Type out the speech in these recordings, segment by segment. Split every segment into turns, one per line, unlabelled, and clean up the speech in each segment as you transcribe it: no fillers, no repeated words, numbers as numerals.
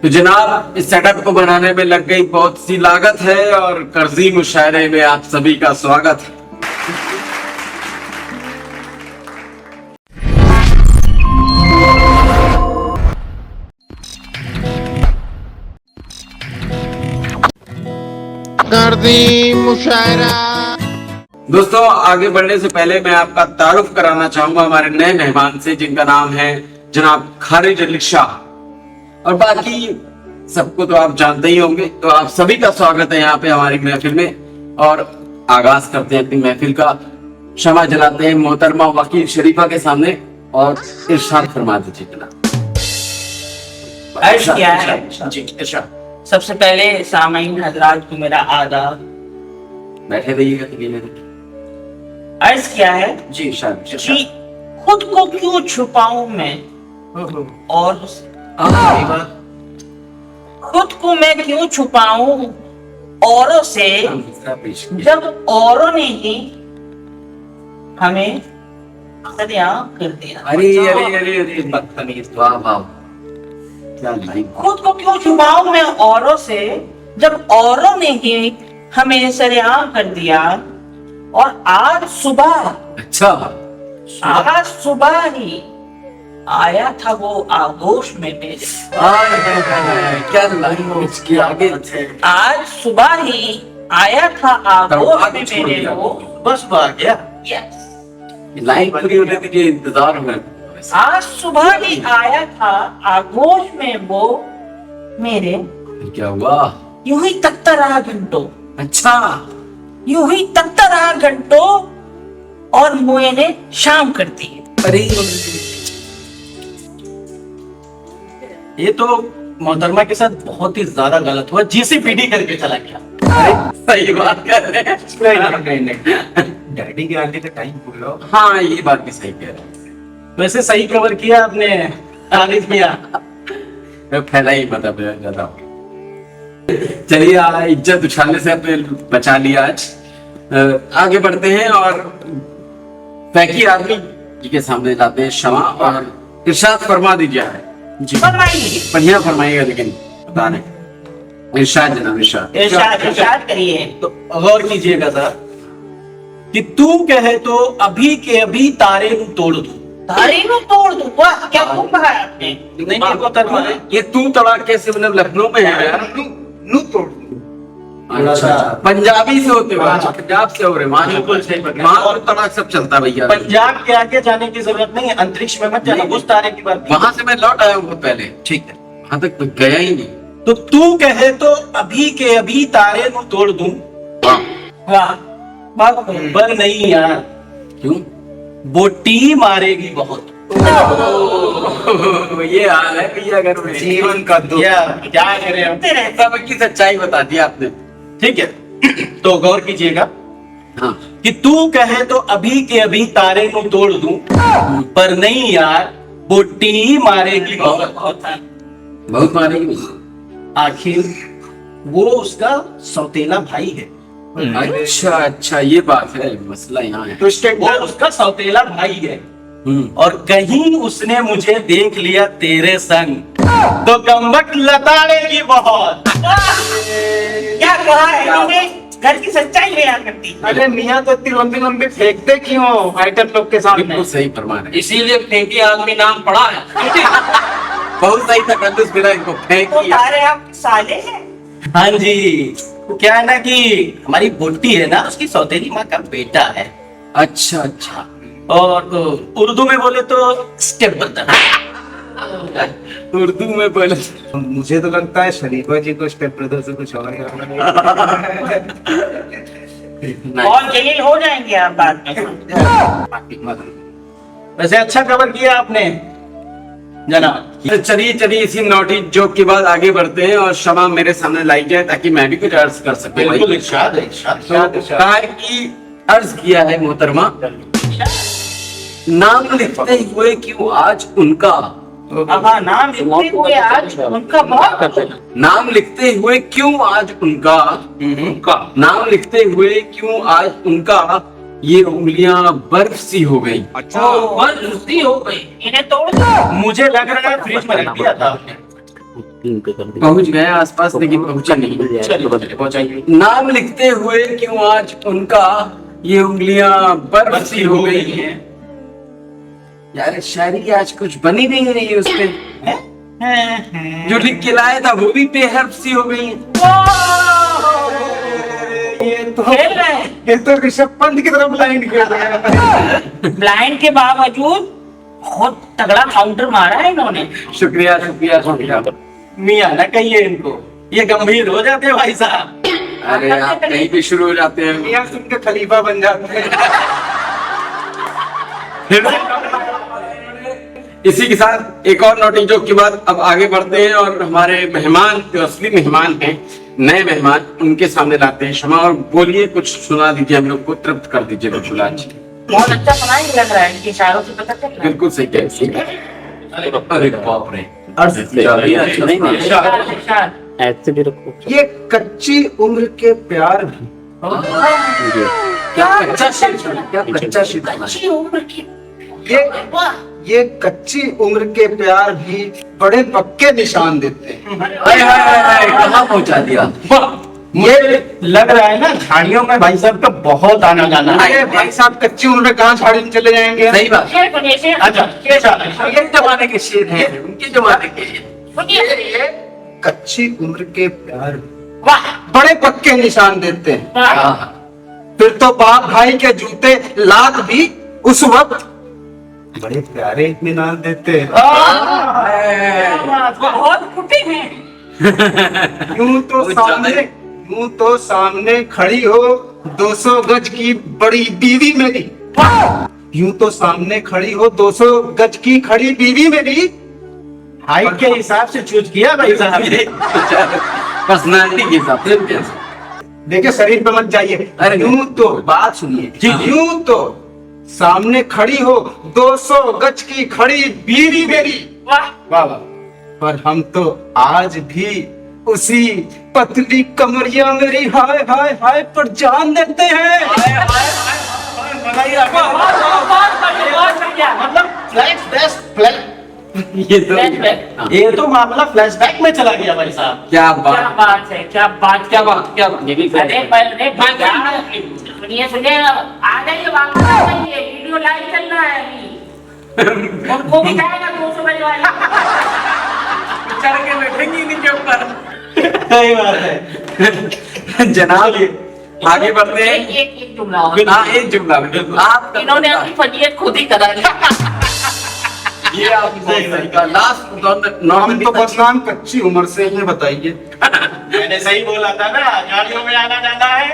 तो जनाब इस सेटअप को बनाने में लग गई बहुत सी लागत है और कर्जी मुशायरे में आप सभी का स्वागत है।
कर्जी मुशायरा।
दोस्तों आगे बढ़ने से पहले मैं आपका तारुफ कराना चाहूंगा हमारे नए मेहमान से, जिनका नाम है जनाब खारिज अली शाह। और बाकी सबको तो आप जानते ही होंगे, तो आप सभी का स्वागत है यहाँ पे हमारी महफिल में। और आगाज करते हैं अपनी महफिल का, शमा जलाते हैं मोहतरमा वकील शरीफा के सामने और इरशाद फरमा दीजिए जनाब।
अर्ज क्या है जी इरशाद। सबसे पहले सामाईन हजरात को मेरा आदाब।
बैठे रहिएगा तकरीबन।
अर्ज क्या है
जी इरशाद।
कि खुद को क्यों छुपाऊं मैं और खुद को मैं क्यों छुपाऊं औरों से, जब औरों ने ही हमें सरेआम कर दिया।
अरे अरे अरे अरे बदतमीज, वाह वाह क्या लाइन।
खुद को क्यों छुपाऊं मैं औरों से, जब औरों ने ही हमें सरेआम कर दिया। और आज सुबह ही आया था वो आगोश में मेरे।
क्या लाइन इसकी आगे।
आज सुबह ही आया था आगोश में मेरे वो।
बस आ गया।
यस,
लाइन पूरी होने के लिए इंतजार में।
आज सुबह ही आया था आगोश में वो मेरे।
क्या हुआ?
यूं ही तकता रहा घंटों।
अच्छा,
यूं ही तकता रहा घंटों और मैंने शाम कर दी।
अरे
ये तो मोहतरमा के साथ बहुत ही ज्यादा गलत हुआ, जीसीपीडी करके चला गया।
सही बात कर रहे हैं।
नहीं। डैडी के आने का टाइम भूल लो।
हाँ ये बात भी सही कह रहे हैं।
वैसे सही कवर किया आपने आरिफ मियां।
फैला ही मतलब ज्यादा। चलिए इज्जत उछालने से आपने बचा लिया आज। आगे बढ़ते हैं और फैकी आदमी जी के सामने लाते हैं शमा और इरशाद फरमा दीजिए जी।
फरमाइए।
बढ़िया फरमाइएगा, लेकिन बता रहे इरशाद जनाब इरशाद।
इरशाद करिए।
तो गौर कीजिएगा सर कि तू कहे तो अभी के अभी तारे को तोड़ दूं।
तारे को तोड़ दूं? वाह क्या खूब कहा आपने।
नहीं वो तर्जुमा है।
ये तू तड़ाके से मतलब लखनऊ में है यार।
नू तोड़ दूं।
अच्छा, पंजाबी से होते हुए पंजाब से हो रहे
बिल्कुल सही बताया।
वहाँ तो तड़ाक सब चलता भैया।
पंजाब के आगे जाने की जरूरत नहीं है, अंतरिक्ष में मत जाना, उस तारे की बात।
वहां से मैं लौट आया हूँ बहुत पहले।
ठीक है,
वहां तक तो गया ही नहीं।
तो तू कहे तो अभी के अभी तारे को तोड़ दूं।
वाह बात करो।
पर नहीं यार,
क्यों?
बोटी मारेगी बहुत।
ये हाल है भैया घर में।
जीवन का दुख। क्या करें हम?
सब की सच्चाई बता दी आपने।
ठीक है, तो गौर कीजिएगा
हाँ
कि तू कहे तो अभी के अभी तारे को तोड़ दूं, पर नहीं यार, बोटी मारेगी बहुत।
बहुत मारेगी।
आखिर वो उसका सौतेला भाई है।
अच्छा अच्छा, ये बात है, मसला यहाँ है।
वो उसका सौतेला भाई है और कहीं उसने मुझे देख लिया तेरे संग तो गम्बट लताड़ेगी बहुत।
क्या कहा है इन्होंने? घर की सच्चाई बयान करती।
अरे मियाँ तो इतनी लंबी लंबी फेंकते क्यों आइटम लोग के सामने?
बिल्कुल सही फरमा रहे हैं।
इसीलिए फेंकी आदमी नाम पड़ा है।
बहुत सही था कंजूस, मेरा इनको फेंक
तो
दिया।
तारे आपके साले हैं।
हाँ जी, तो क्या है ना कि हमारी बोटी है ना, उसकी सौतेली माँ का बेटा है।
अच्छा अच्छा,
और उर्दू में बोले तो स्टेप ब्रदर।
उर्दू में बोले।
मुझे तो लगता है शरीफा जी को स्टेप ब्रदर से कुछ और
और जलील हो जाएंगे आप बाद में।
वैसे अच्छा कवर किया आपने जनाब।
तो चलिए चलिए इसी नोटी जोक के बाद आगे बढ़ते हैं और शमा मेरे सामने लाई जाए ताकि मैं भी कुछ अर्ज कर सकूं।
बिल्कुल इरशाद है, इरशाद।
तो कहा है कि अर्ज किया है मोहतरमा, नाम लिखते हुए क्यों आज उनका।
अब नाम लिखते हुए आज उनका बहुत।
नाम लिखते हुए क्यों आज उनका। नाम लिखते हुए क्यों आज उनका ये उंगलियां बर्फ सी हो गई।
अच्छा बर्फ सी हो गई, इन्हें तोड़ दो।
मुझे लग रहा है फ्रिज में रख दिया था आपने।
पहुंच गए आसपास, लेकिन पहुंचे नहीं।
चलिए पहुंचाइए।
नाम लिखते हुए क्यों आज उनका ये उंगलियां बर्फ सी हो गई हैं। यार शायरी आज कुछ बनी नहीं रही है उसपे। जो लिख के लाया था वो भी बेहर्फ सी हो गई है।
खेल रहे हैं
ये तो ऋषभ पंत की तरफ ब्लाइंड खेल रहे हैं।
ब्लाइंड के बावजूद बहुत तगड़ा काउंटर मारा है इन्होंने।
शुक्रिया शुक्रिया शुक्रिया।
मियाँ ना कहिए इनको, ये गंभीर हो जाते हैं भाई साहब।
अरे आप कहीं भी शुरू हो जाते हैं।
यहाँ सुन के खलीफा बन जाते हैं।
इसी के साथ एक और नोटिंग जोक के बाद अब आगे बढ़ते हैं और हमारे मेहमान जो असली मेहमान हैं, नए मेहमान, उनके सामने लाते हैं। क्षमा और बोलिए, कुछ सुना दीजिए, हम लोग को तृप्त कर दीजिए बिल्कुल आज।
बहुत अच्छा सुनाई लग रहा है, इनके इशारों से पता चल रहा है।
बिल्कुल सही कह रही है। अरे बाप रे,
इशार।
ऐसे भी रखो।
ये कच्ची उम्र के प्यार भी
क्या कच्चा शेर सुना, क्या कच्चा शेर सुना।
अच्छी उम्र की
ये कच्ची उम्र के प्यार भी बड़े पक्के निशान देते हैं।
हाय हाय हाय हाय, कहाँ पहुंचा दिया।
ये लग रहा है ना झाड़ियों में भाई साहब का बहुत आना जाना है।
अरे भाई साहब कच्ची उम्र में कहाँ झाड़ी में चले जाएंगे।
सही बात।
शेर बने शेर।
अच्छा ये शायद
ये जमाने के शेर हैं, उनके जमाने के।
ये कच्ची उम्र के प्यार
वाह
बड़े पक्के निशान देते हैं।
वाह
फिर तो बाप भाई के जूते लात भी उस वक्त बड़े प्यारे इत्मीनान देते हैं।
बहुत कुटी है।
यूं तो सामने खड़ी हो 200 गज की बड़ी बीवी मेरी। यूं तो सामने खड़ी हो 200 गज की खड़ी बीवी मेरी।
हाइट के हिसाब से चूज किया भाई साहब।
पर्सनालिटी के हिसाब से।
देखिए शरीर पे मत जाइए।
अरे
यूं तो
बात सुनिए।
यूं तो सामने खड़ी हो 200 गज की खड़ी बीवी मेरी।
वाह
वाह वाह। पर हम तो आज भी उसी पतली कमरिया मेरी हाय हाय हाय पर जान देते हैं।
बहुत बढ़िया।
मतलब फ्लैश
ये
तो मामला फ्लैशबैक में चला गया भाई साहब।
क्या
क्या
बात,
बात है, क्या बात,
क्या बात, क्या बात। ये भी
अरे सुनिए सुनिए, आ जाइए वापस आ जाइए, वीडियो लाइव चल रहा है अभी। उनको भी जाएगा 200 गज वाला।
चढ़ के बैठेंगे इनके ऊपर।
सही बात है
जनाब आगे बढ़ते हैं।
एक जुमला और।
हाँ एक जुमला बिल्कुल। आप
इन्होंने अपनी फजीयत खुद ही करा दी।
ये आपने सही कहा। लास्ट
हम तो बदनाम कच्ची उम्र से ही बताइए।
मैंने सही बोला था ना, गाड़ियों में आना जाना है।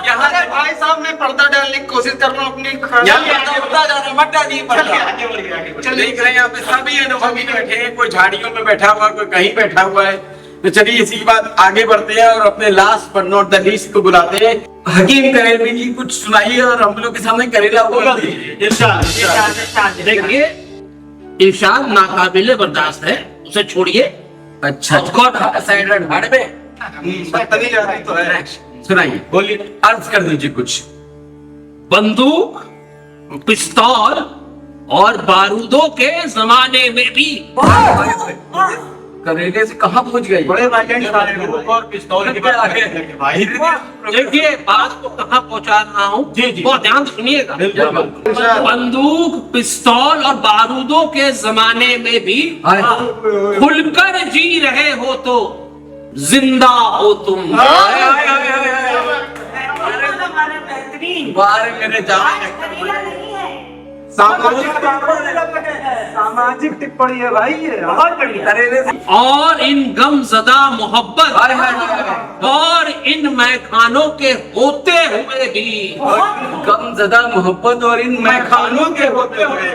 यहाँ से भाई साहब मैं पर्दा डालने की कोशिश कर रहा हूँ अपनी।
मत डालिए पर्दा। चल देख रहे हैं यहाँ पे सभी अनुभवी बैठे हैं, कोई झाड़ियों में बैठा हुआ, कोई कहीं बैठा हुआ है। तो चलिए इसी के बाद आगे बढ़ते हैं और अपने last but not the least को बुलाते हैं। हकीम करेलवी जी कुछ सुनाइए और हम लोग के सामने करेला होगा।
देखिए इरशाद नाकाबिले बर्दाश्त है, उसे छोड़िए।
अच्छा साइड भाड़ में
बदतमीज आदमी तो है।
सुनाइए,
बोलिए।
अर्ज कर दीजिए कुछ।
बंदूक, पिस्तौल और बारूदों के जमाने में भी
करेले से कहाँ पहुंच गए।
बड़े वायलेंट
और पिस्तौल की बात भाई।
देखिए बात को कहाँ पहुंचा रहा हूँ, बहुत ध्यान से सुनिएगा। बंदूक, पिस्तौल और बारूदों के जमाने में भी खुलकर जी रहे हो तो जिंदा हो तुम।
बारे मेरे जान
सामाजिक टिप्पणी है भाई ये।
बहुत बढ़िया।
करेले से
और इन गमज़दा मोहब्बत और इन मैखानों के होते हुए भी
गमज़दा मोहब्बत और इन मैखानों के होते हुए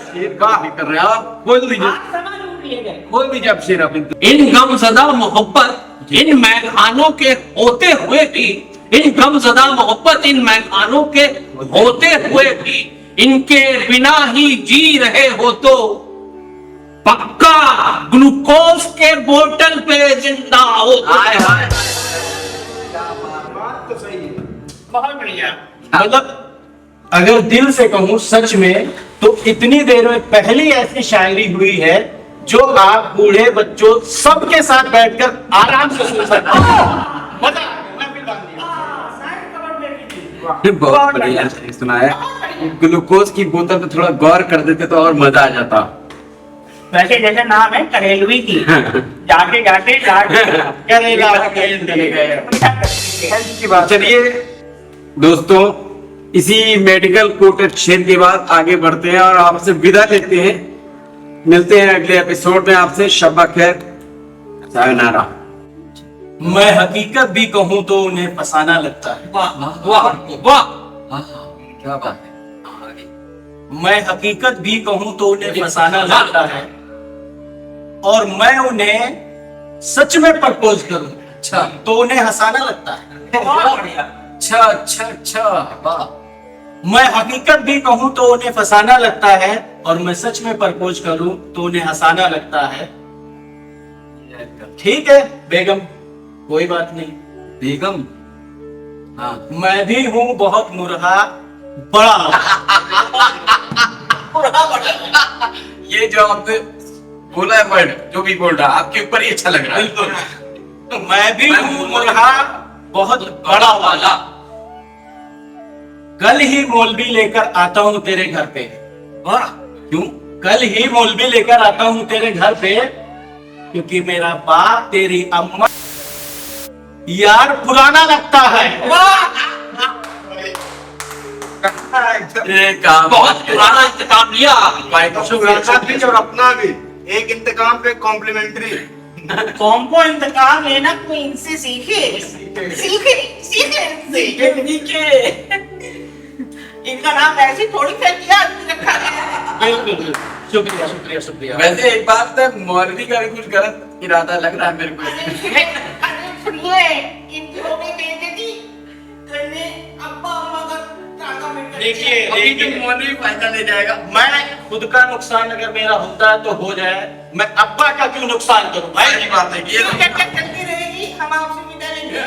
शेर का कर रहे हैं आप। बोल दीजिए, बोल दीजिए आप शेर। आप
इन गमज़दा मोहब्बत इन मैखानों के होते हुए भी, इन गमज़दा मोहब्बत इन मैखानों के होते हुए भी इनके बिना ही जी रहे हो तो पक्का ग्लूकोज के बोतल पे जिंदा हो।
बहुत बढ़िया।
मतलब अगर दिल से कहूँ सच में, तो इतनी देर में पहली ऐसी शायरी हुई है जो आप बूढ़े बच्चों सबके साथ बैठकर आराम से सुन सकते हैं। मजा आएगा, मैं भी बांध दिया।
बहुत बढ़िया सुना है। ग्लूकोज की बोतल पे थोड़ा गौर कर देते तो और मजा आ जाता।
वैसे जैसे नाम है करेलवी की, जाके जाके जाके
करेगा
हेल्थ की बात।
चलिए दोस्तों, इसी मेडिकल कोटेड शेर के बाद आगे बढ़ते हैं और आपसे विदा लेते हैं। मिलते हैं अगले एपिसोड में आपसे। शब्बा खैर, सायोनारा।
मैं हकीकत भी कहूं तो उन्हें फसाना लगता है।
वाह वाह वाह,
क्या बात है।
मैं हकीकत भी कहूं तो उन्हें फसाना लगता है, और मैं उन्हें सच में प्रपोज करूं
अच्छा
तो उन्हें हंसाना लगता है।
अच्छा अच्छा अच्छा, वाह।
मैं हकीकत भी कहूं तो उन्हें फसाना लगता है, और मैं सच में प्रपोज करूं तो उन्हें हंसाना लगता है। ठीक है बेगम, कोई बात नहीं।
बेगम, हाँ।
मैं भी हूं बहुत मुरहा बड़ा।
ये जो आपने बोला है वर्ड, जो भी बोल रहा आपके ऊपर ही अच्छा लग रहा है। बिल्कुल।
मैं भी हूं मुरहा बहुत बड़ा वाला। कल ही मौलवी लेकर आता हूं तेरे घर पे।
वाह,
क्यों? कल ही मौलवी लेकर आता हूं तेरे घर पे, क्योंकि मेरा बाप तेरी अम्मा यार पुराना लगता है।
ये काम
बहुत पुराना इंतकाम लिया।
शुक्रिया भी और अपना भी एक इंतकाम पे कॉम्प्लीमेंट्री।
कॉम्बो इंतकाम लेना कोई इनसे सीखे सीखे सीखे सीखे सीखे। इनका नाम ऐसे थोड़ी फेंक दिया रखा है।
बिल्कुल, शुक्रिया शुक्रिया शुक्रिया।
वैसे एक बात है, मौलवी का भी कुछ गलत इरादा लग रहा है मेरे को।
अरे सुनिए, इनकी हो गई बेइज्जती, तो इन्हें अब्बा अम्मा का तागा मिल
देखिए
अभी तो
देखिए,
मौलवी फायदा ले जाएगा।
मैं खुद का नुकसान अगर मेरा होता है तो हो जाए, मैं अब्बा का क्यों नुकसान करूं भाई?
की बात है कि ये तो
चलती रहेगी, हम आपसे विदा लेंगे।